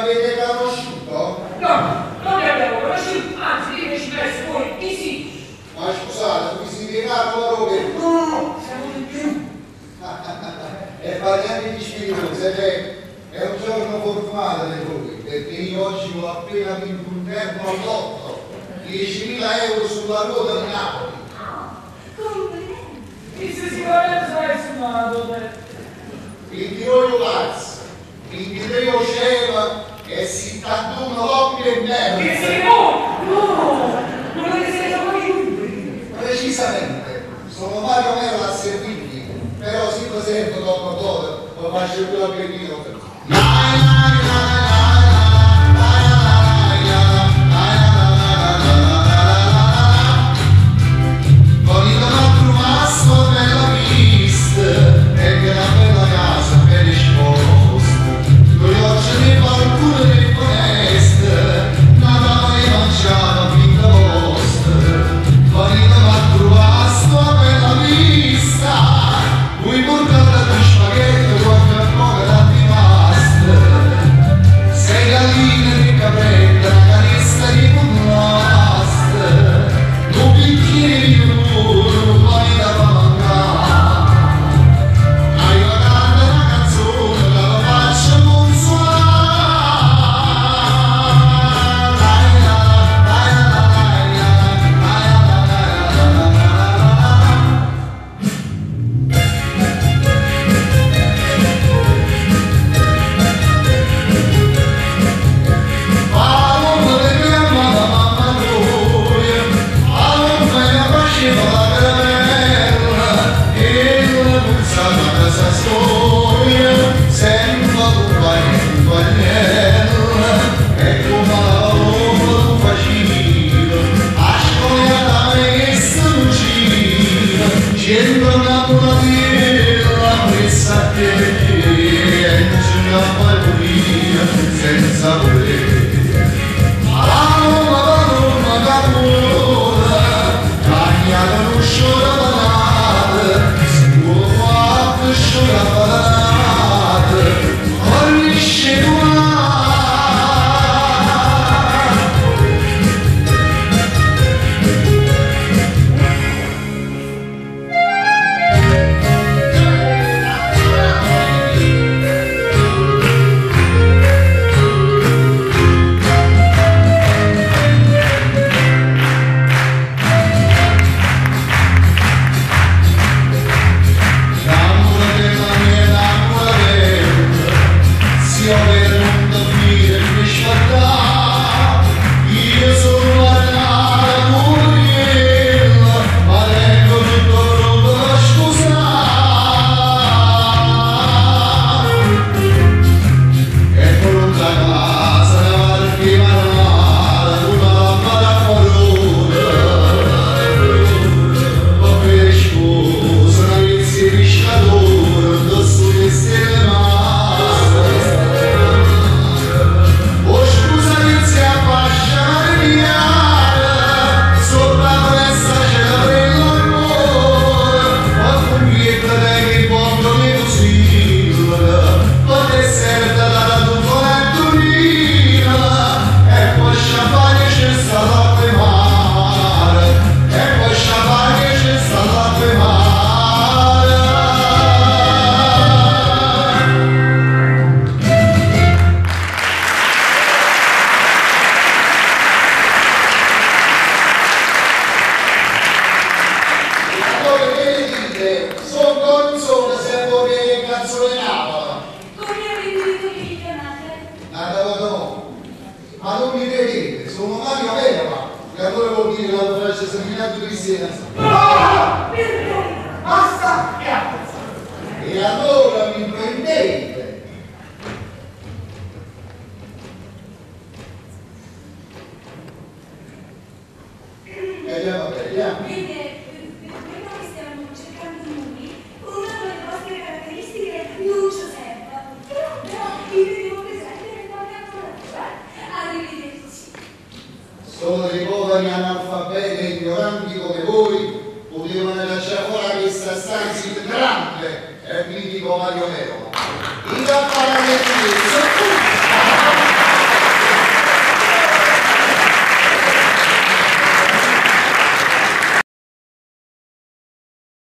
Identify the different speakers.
Speaker 1: avete conosciuto?
Speaker 2: No, non li abbiamo conosciuti, anzi io ci penso voi di sì.
Speaker 1: Ma scusate, vi siete piegato loro che...
Speaker 2: No, siamo di più.
Speaker 1: E parliamo di spiritosi, è un giorno fortunato per voi, perché io oggi ho appena vinto un terno all'otto, 10.000 euro sulla ruota di Napoli.
Speaker 3: Complimenti.
Speaker 2: Questo sicuramente sarà suonato.
Speaker 1: 22 pazzi, 23 oceva e 71 coppie e
Speaker 2: Che
Speaker 1: merda.
Speaker 2: sei no, non lo che siete voi.
Speaker 1: Precisamente, sono Mario Mero a servirvi, però se lo sento dopo poco, lo faccio più appetito. Con il nostro masso bella vista e che la bella casa per risposta, noi oggi ne qualcuno ne foreste, nada mai mangiava finta vostra. Con il nostro masso bella vista, cui portata di spaghetto qualche poca da rimasta, sei galline di capretta, una canesta di putasta, un bicchiere di burro, poi da mancare. Hai cantata una canzone che la faccio consolare. Senza volere ma non mi credete, sono Mario Mero, che allora vuol dire la frase seminato cristiana.
Speaker 2: No! Basta!
Speaker 1: E allora mi prendete. Andiamo a vedere,
Speaker 3: Noi stiamo cercando noi, una delle vostre caratteristiche non ci osserva. Però vi devo presente qualche cosa. Arrivederci.
Speaker 1: Sono dei poveri analfabeti e ignoranti come voi, potevano lasciare fuori questa stanza grande e vi dico Mario Mero. In campana del